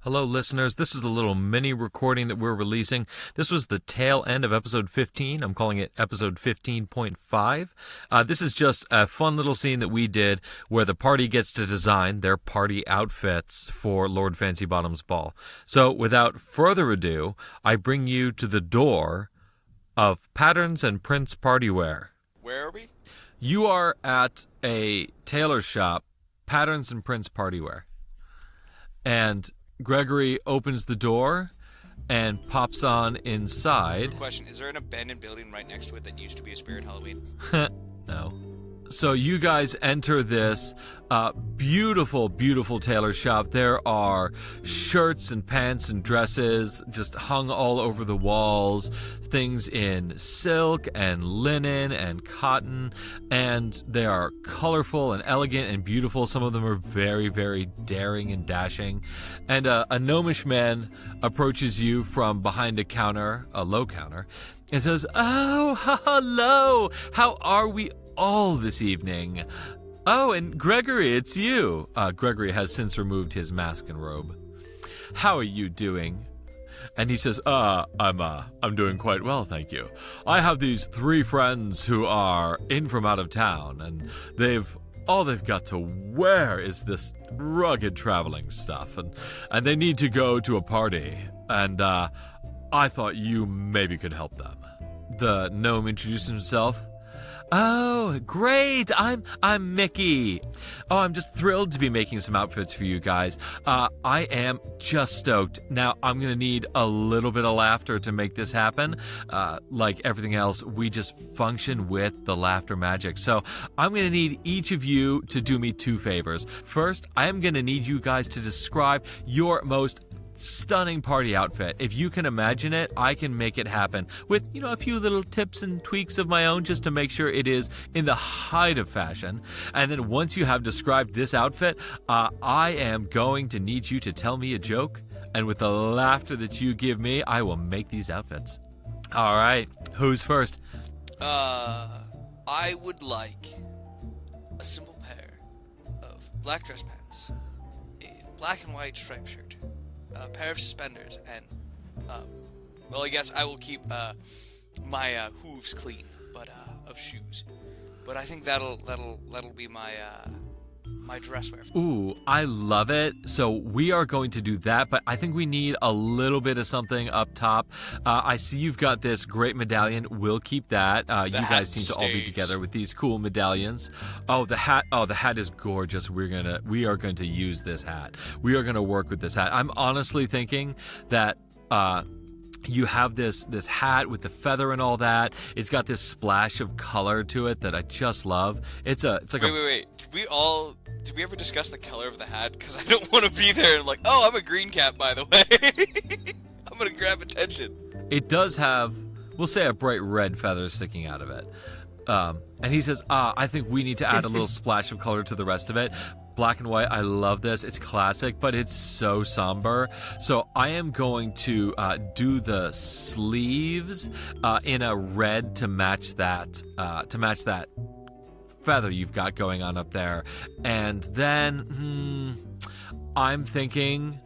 Hello, listeners. This is a little mini recording that we're releasing. This was the tail end of episode 15. I'm calling it episode 15.5. This is just a fun little scene that we did where the party gets to design their party outfits for Lord Fancy Bottom's ball. So without further ado, I bring you to the door of Patterns and Prints Partywear. Where are we? You are at a tailor shop, Patterns and Prints Partywear. And Gregory opens the door and pops on inside. Good question. Is there an abandoned building right next to it that used to be a Spirit Halloween? No. So you guys enter this beautiful, beautiful tailor shop. There are shirts and pants and dresses just hung all over the walls, things in silk and linen and cotton, and they are colorful and elegant and beautiful. Some of them are very, very daring and dashing. And a gnomish man approaches you from behind a counter, a low counter, and says, "Oh, hello! How are we all this evening? Oh, and Gregory, it's you." Gregory has since removed his mask and robe. "How are you doing?" And he says, I'm doing quite well, thank you. I have these 3 friends who are in from out of town, and all they've got to wear is this rugged traveling stuff, and they need to go to a party, and I thought you maybe could help them." The gnome introduced himself. "Oh, great! I'm Mickey. Oh, I'm just thrilled to be making some outfits for you guys. I am just stoked. Now, I'm going to need a little bit of laughter to make this happen. Like everything else, we just function with the laughter magic. So I'm going to need each of you to do me 2 favors. First, I am going to need you guys to describe your most stunning party outfit. If you can imagine it, I can make it happen with, a few little tips and tweaks of my own just to make sure it is in the height of fashion. And then once you have described this outfit, I am going to need you to tell me a joke. And with the laughter that you give me, I will make these outfits. All right. Who's first? I would like a simple pair of black dress pants, a black and white striped shirt, a pair of suspenders, and I guess I will keep my hooves clean, but of shoes. But I think that'll be my dress wear. Ooh, I love it. So we are going to do that, but I think we need a little bit of something up top. I see you've got this great medallion. We'll keep that. You guys seem to all be together with these cool medallions. Oh, the hat. Oh, the hat is gorgeous. We are going to use this hat. We are going to work with this hat. I'm honestly thinking that you have this hat with the feather and all that. It's got this splash of color to it that I just love. It's like wait. Did we ever discuss the color of the hat? Because I don't want to be there and I'm a green cap, by the way. I'm going to grab attention. It does have, we'll say, a bright red feather sticking out of it. And he says, I think we need to add a little splash of color to the rest of it. Black and white, I love this. It's classic, but it's so somber. So I am going to do the sleeves in a red to match that feather you've got going on up there. And then I'm thinking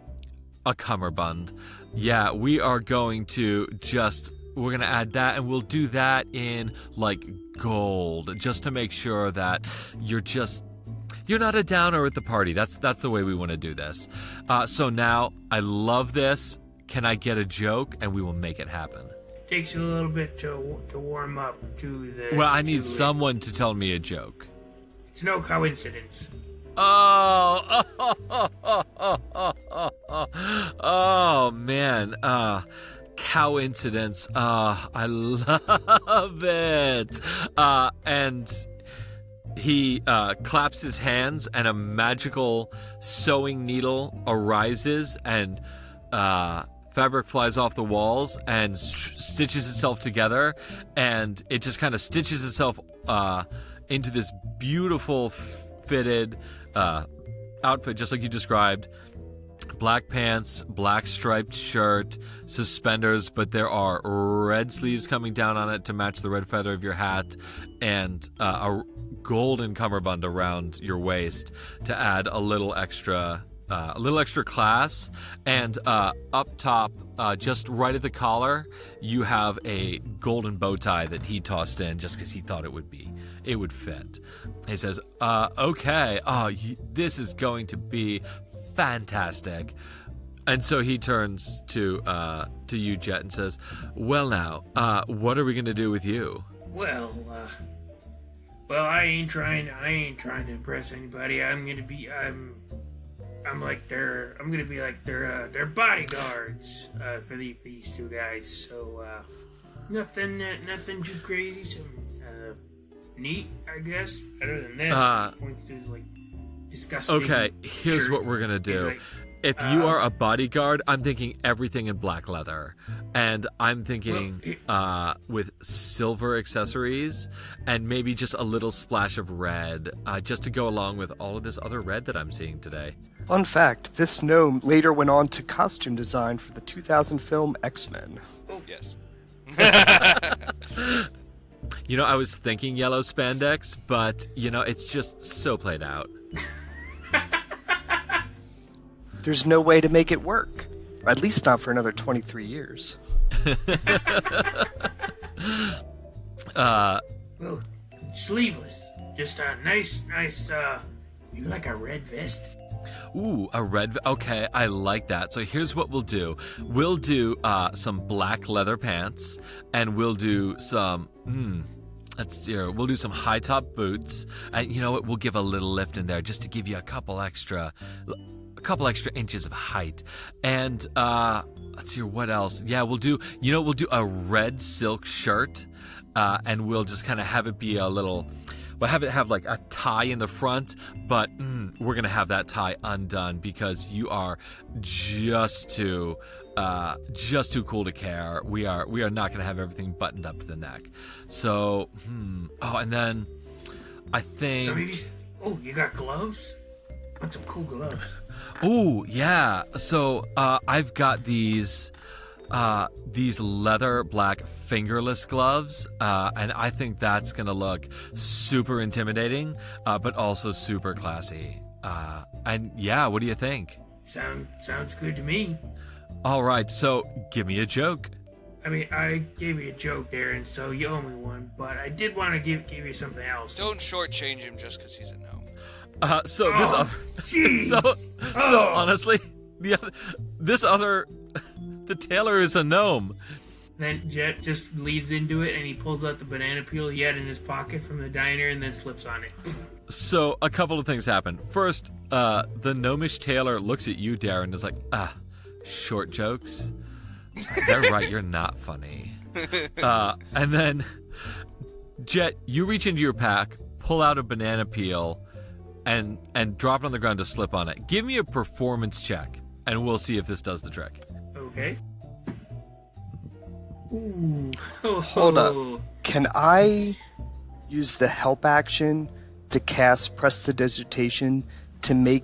a cummerbund. Yeah, we are going to we're going to add that, and we'll do that in gold, just to make sure that you're not a downer at the party. That's the way we want to do this. So now, I love this. Can I get a joke? And we will make it happen. Takes a little bit to warm up to the... Well, I need someone to tell me a joke. It's no coincidence. Oh, man. Coincidence. I love it. And he claps his hands, and a magical sewing needle arises, and fabric flies off the walls and stitches itself together, and it just kind of stitches itself into this beautiful fitted outfit, just like you described. Black pants, black striped shirt, suspenders, but there are red sleeves coming down on it to match the red feather of your hat, and a golden cummerbund around your waist to add a little extra class, and up top, just right at the collar, you have a golden bow tie that he tossed in just because he thought it would fit. He says, "Okay, this is going to be fantastic." And so he turns to you, Jet, and says, "Well, now, what are we going to do with you?" Well, I ain't trying to impress anybody. I'm gonna be like their bodyguards for these two guys. So nothing too crazy. Some neat, I guess. Other than this, he points to his like disgusting. Okay, here's shirt. what we're gonna do. Like, if you are a bodyguard, I'm thinking everything in black leather. And I'm thinking with silver accessories and maybe just a little splash of red just to go along with all of this other red that I'm seeing today. Fun fact, this gnome later went on to costume design for the 2000 film X-Men. Oh, yes. I was thinking yellow spandex, but, it's just so played out. There's no way to make it work. At least not for another 23 years. Well, sleeveless. Just a nice, you like a red vest? Ooh, a red... Okay, I like that. So here's what we'll do. We'll do some black leather pants, and we'll do some... we'll do some high-top boots, and you know what? We'll give a little lift in there just to give you a couple extra inches of height. And let's see, what else? Yeah, we'll do a red silk shirt, and we'll just kind of have it be we'll have like a tie in the front, but we're gonna have that tie undone because you are just too cool to care. We are not gonna have everything buttoned up to the neck. So and then I think you got gloves? Want some cool gloves? Oh, yeah. So I've got these leather black fingerless gloves, and I think that's going to look super intimidating, but also super classy. And yeah, what do you think? Sounds good to me. All right, so give me a joke. I mean, I gave you a joke there, and so you owe me one, but I did want to give you something else. Don't shortchange him just because he's a gnome. Honestly, the tailor is a gnome. Then Jet just leads into it, and he pulls out the banana peel he had in his pocket from the diner, and then slips on it. So a couple of things happen. First, the gnomish tailor looks at you, Darren, and is like, short jokes? They're right, you're not funny. And then, Jet, you reach into your pack, pull out a banana peel, and drop it on the ground to slip on it. Give me a performance check, and we'll see if this does the trick. Okay. Ooh. Hold up. Can I use the help action to cast Prestidigitation to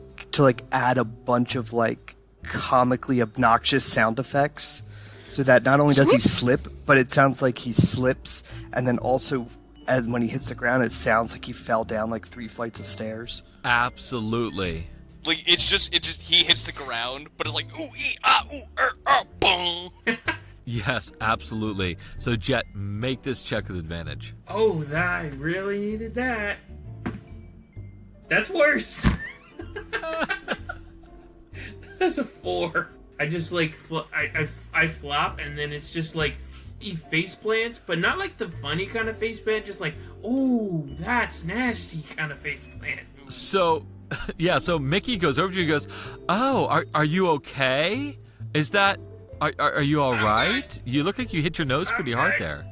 add a bunch of comically obnoxious sound effects, so that not only does he slip, but it sounds like he slips, and then also when he hits the ground, it sounds like he fell down 3 flights of stairs. Absolutely. It's just he hits the ground, but it's like ooh ee ah ooh boom. Yes, absolutely. So Jet, make this check with advantage. Oh, I really needed that. That's worse. That's a 4. I just I flop, and then it's just he face plants, but not the funny kind of face plant, just oh, that's nasty kind of face plant. So, yeah, so Mickey goes over to you and goes, oh, are you okay? Is that, are you all right? You look like you hit your nose pretty hard there.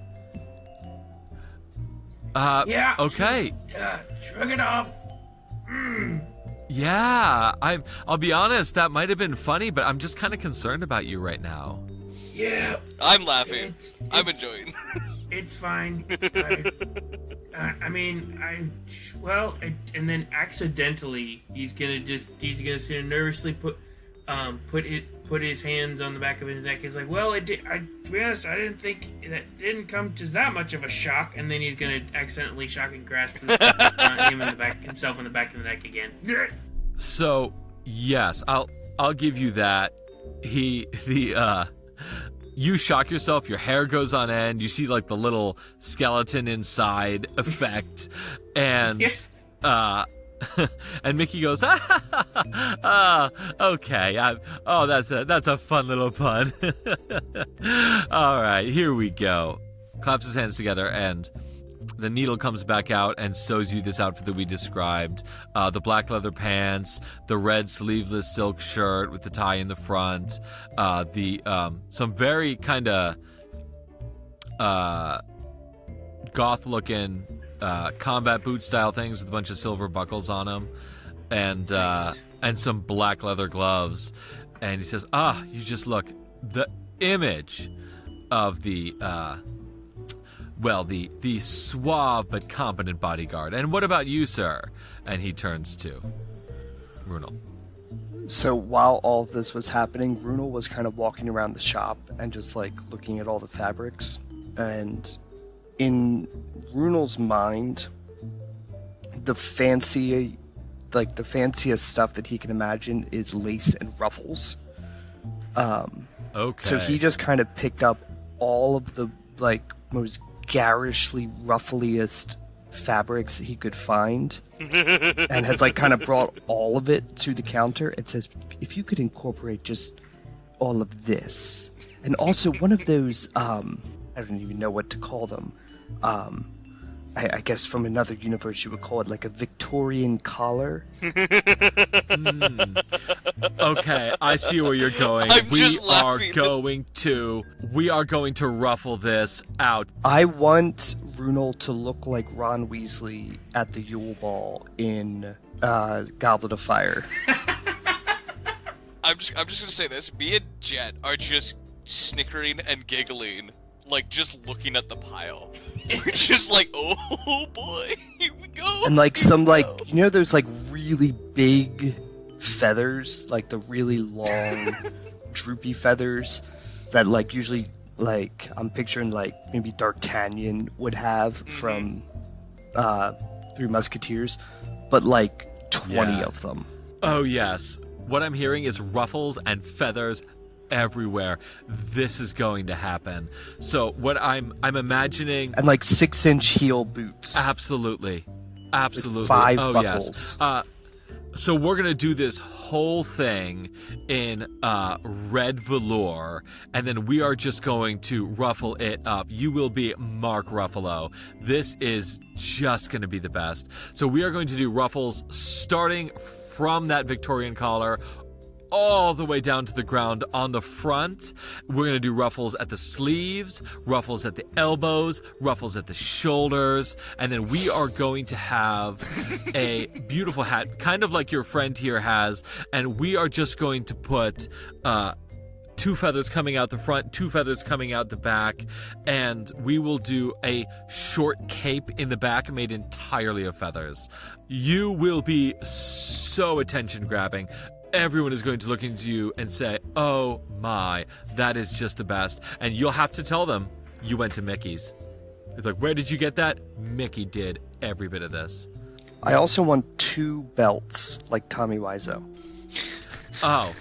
Yeah. Okay. Just, shrug it off. Yeah, I'll be honest, that might have been funny, but I'm just kind of concerned about you right now. Yeah. I'm laughing. I'm enjoying. It's fine. And then accidentally he's gonna sit and nervously put his hands on the back of his neck. He's like, well, to be honest, I didn't think that didn't come to that much of a shock. And then he's gonna accidentally shock and grasp himself in the back of the neck again. So Yes, I'll give you that. You shock yourself, your hair goes on end, you see like the little skeleton inside effect, and Yes. and Mickey goes, okay, that's a fun little pun. All right, here we go. Claps his hands together, and the needle comes back out and sews you this outfit that we described. The black leather pants, the red sleeveless silk shirt with the tie in the front, some very kind of goth-looking combat boot style things with a bunch of silver buckles on them, and some black leather gloves. And he says, you just look the image of the suave but competent bodyguard. And what about you, sir? And he turns to Runel. So while all of this was happening, Runel was kind of walking around the shop and just like looking at all the fabrics. And in Runel's mind, the fanciest stuff that he can imagine is lace and ruffles. Okay. So he just kind of picked up all of the like most garishly ruffliest fabrics he could find and has like kind of brought all of it to the counter. It says, if you could incorporate just all of this, and also one of those I don't even know what to call them, I guess from another universe you would call it like a Victorian collar. Okay, I see where you're going. We are going to ruffle this out. I want Runel to look like Ron Weasley at the Yule Ball in Goblet of Fire. I'm just gonna say this. Me and Jet are just snickering and giggling, like just looking at the pile. We're just like, oh boy, here we go. And like some like, you know those like really big feathers, like the really long droopy feathers that like usually like I'm picturing like maybe D'Artagnan would have from Three Musketeers, but like 20 of them. Oh yes. What I'm hearing is ruffles and feathers everywhere. This is going to happen. So what I'm imagining, And like 6-inch heel boots. absolutely. With 5 buckles. Yes. So we're gonna do this whole thing in red velour, and then we are just going to ruffle it up. You will be Mark Ruffalo. This is just gonna be the best. So we are going to do ruffles starting from that Victorian collar all the way down to the ground on the front. We're going to do ruffles at the sleeves, ruffles at the elbows, ruffles at the shoulders, and then we are going to have a beautiful hat, kind of like your friend here has, and we are just going to put 2 feathers coming out the front, 2 feathers coming out the back, and we will do a short cape in the back made entirely of feathers. You will be so attention-grabbing. Everyone is going to look into you and say, oh my, that is just the best. And you'll have to tell them you went to Mickey's. It's like, where did you get that? Mickey did every bit of this. I also want 2 belts like Tommy Wiseau. Oh,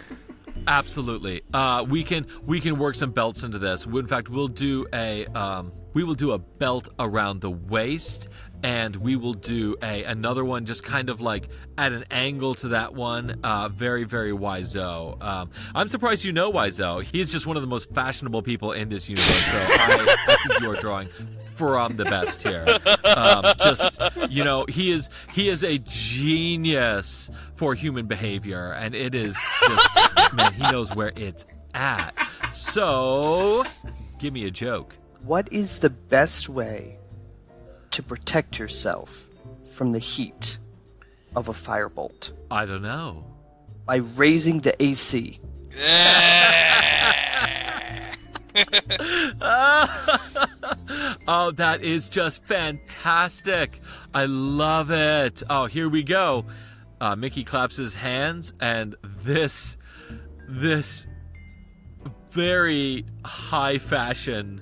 absolutely. We can work some belts into this. In fact, we will do a belt around the waist, and we will do another one just kind of like at an angle to that one. Very, very Wiseau. I'm surprised you know Wiseau. He's just one of the most fashionable people in this universe, so I think you are drawing from the best here. He is a genius for human behavior, and it is just, man, he knows where it's at. So, give me a joke. What is the best way to protect yourself from the heat of a firebolt? I don't know. By raising the AC. Oh, that is just fantastic. I love it. Oh, here we go. Mickey claps his hands, and this very high fashion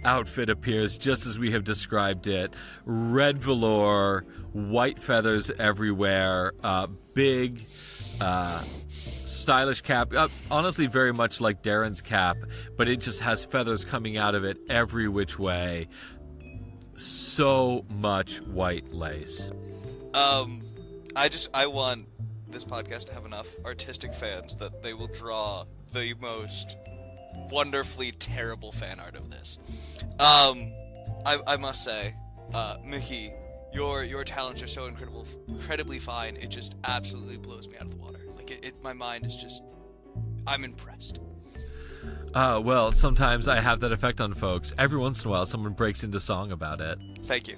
outfit appears just as we have described it. Red velour, white feathers everywhere, big stylish cap, honestly very much like Darren's cap, but it just has feathers coming out of it every which way. So much white lace. I want this podcast to have enough artistic fans that they will draw the most wonderfully terrible fan art of this. I must say, Mickey, your talents are so incredibly fine. It just absolutely blows me out of the water. Like my mind is just, I'm impressed. Well, sometimes I have that effect on folks. Every once in a while, someone breaks into song about it. Thank you.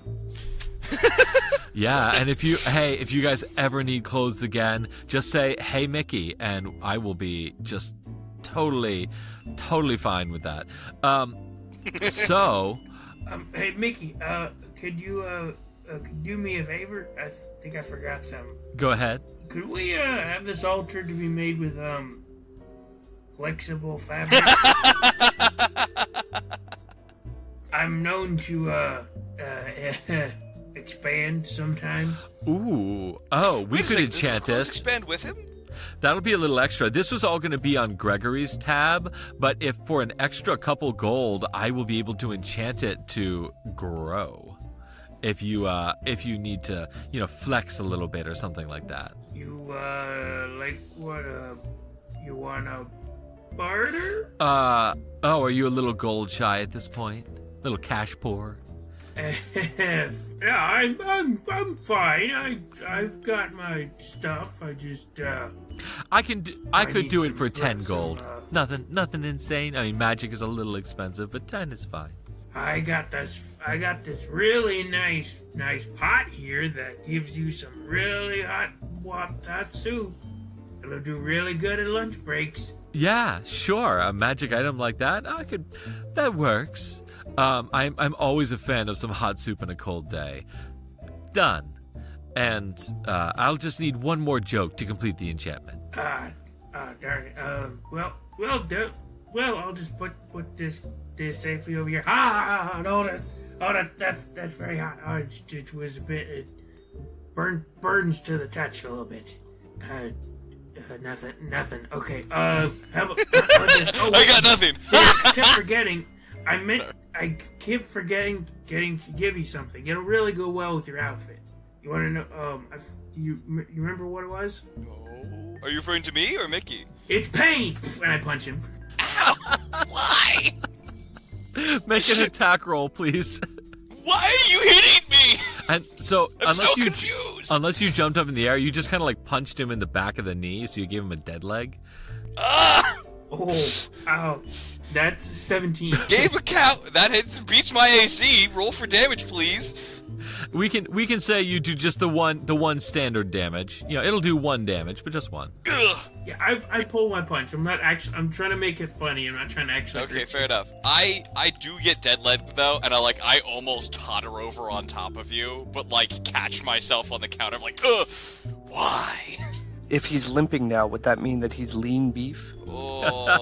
Yeah, and if you guys ever need clothes again, just say, "Hey, Mickey," and I will be just totally fine with that. So, hey Mickey, could you do me a favor? I think I forgot something. go ahead. Could we have this altered to be made with flexible fabric? I'm known to expand sometimes. Ooh, oh, we could enchant this. this. Expand with him? That'll be a little extra. This was all going to be on Gregory's tab, but if for an extra couple gold, I will be able to enchant it to grow. If you need to, flex a little bit or something like that. You like what? You wanna barter? Oh, are you a little gold shy at this point? Little cash poor? Yeah, I'm fine. I've got my stuff. I just I could do it for 10 gold. some, Nothing insane. I mean, magic is a little expensive, but 10 is fine. I got this really nice pot here that gives you some really hot soup. It'll do really good at lunch breaks. Yeah, sure. A magic item like that, that works. I'm always a fan of some hot soup on a cold day. Done. And I'll just need one more joke to complete the enchantment. Darn it. Well, I'll just put this safely over here. That's very hot. It was a bit, it burns to the touch a little bit. Nothing. Okay. How about this? Oh, I got nothing. I kept forgetting. I keep forgetting to give you something. It'll really go well with your outfit. You want to know? You remember what it was? Oh. Are you referring to me or Mickey? It's pain. When I punch him. Ow! Why? Make an attack roll, please. Why are you hitting me? And so, I'm so confused. Unless you jumped up in the air, you just kind of like punched him in the back of the knee, so you gave him a dead leg. Ah! Oh, ow. That's 17. Gave a count. That beats my AC. Roll for damage, please. We can say you do just the one standard damage. It'll do 1 damage, but just 1. Ugh. Yeah, I pull my punch. I'm trying to make it funny. I'm not trying to actually. Okay, fair enough. I do get dead leg though, and I almost totter over on top of you, but catch myself on the counter. I'm like, ugh, why? If he's limping now, would that mean that he's lean beef? Oh.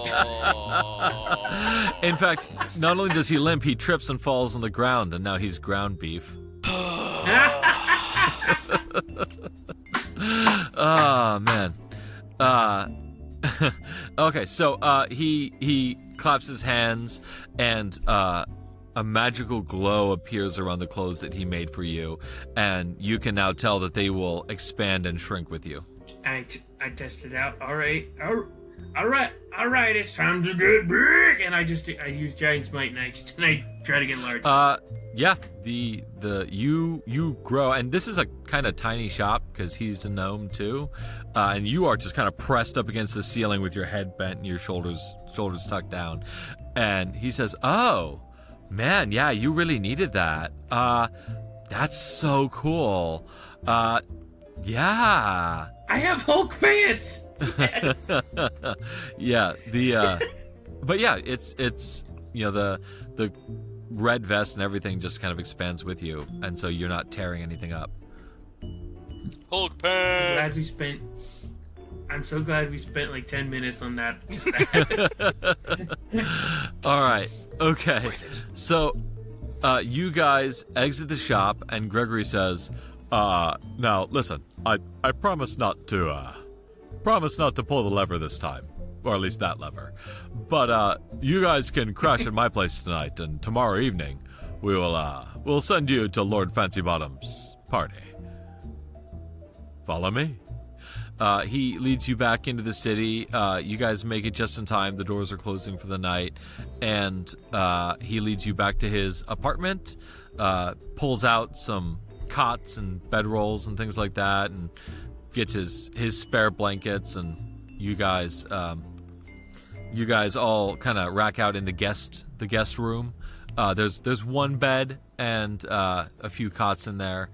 In fact, not only does he limp, he trips and falls on the ground, and now he's ground beef. Oh man. Okay, so he claps his hands, and a magical glow appears around the clothes that he made for you, and you can now tell that they will expand and shrink with you. I tested out. All right. It's time to get big. And I use Giant Smite next, and I try to get large. Yeah. You grow, and this is a kind of tiny shop because he's a gnome too, and you are just kind of pressed up against the ceiling with your head bent and your shoulders tucked down. And he says, "Oh, man, yeah, you really needed that. That's so cool. Yeah." I have Hulk pants. Yes. Yeah, but yeah, it's the red vest and everything just kind of expands with you, and so you're not tearing anything up. Hulk pants. I'm so glad we spent like 10 minutes on that. Just that. All right, okay. So, you guys exit the shop, and Gregory says, "Now listen, I promise not to promise not to pull the lever this time. Or at least that lever. But you guys can crash at my place tonight, and tomorrow evening we'll send you to Lord Fancy-Bottom's party. Follow me? He leads you back into the city. You guys make it just in time. The doors are closing for the night. And he leads you back to his apartment, pulls out some cots and bedrolls and things like that, and gets his spare blankets, and you guys all kind of rack out in the guest room. There's one bed and a few cots in there,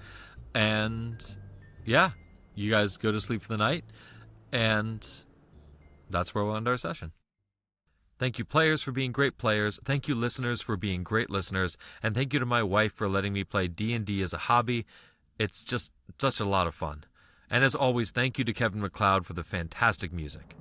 and yeah, you guys go to sleep for the night, and that's where we'll end our session. Thank you, players, for being great players. Thank you, listeners, for being great listeners. And thank you to my wife for letting me play D&D as a hobby. It's just such a lot of fun. And as always, thank you to Kevin MacLeod for the fantastic music.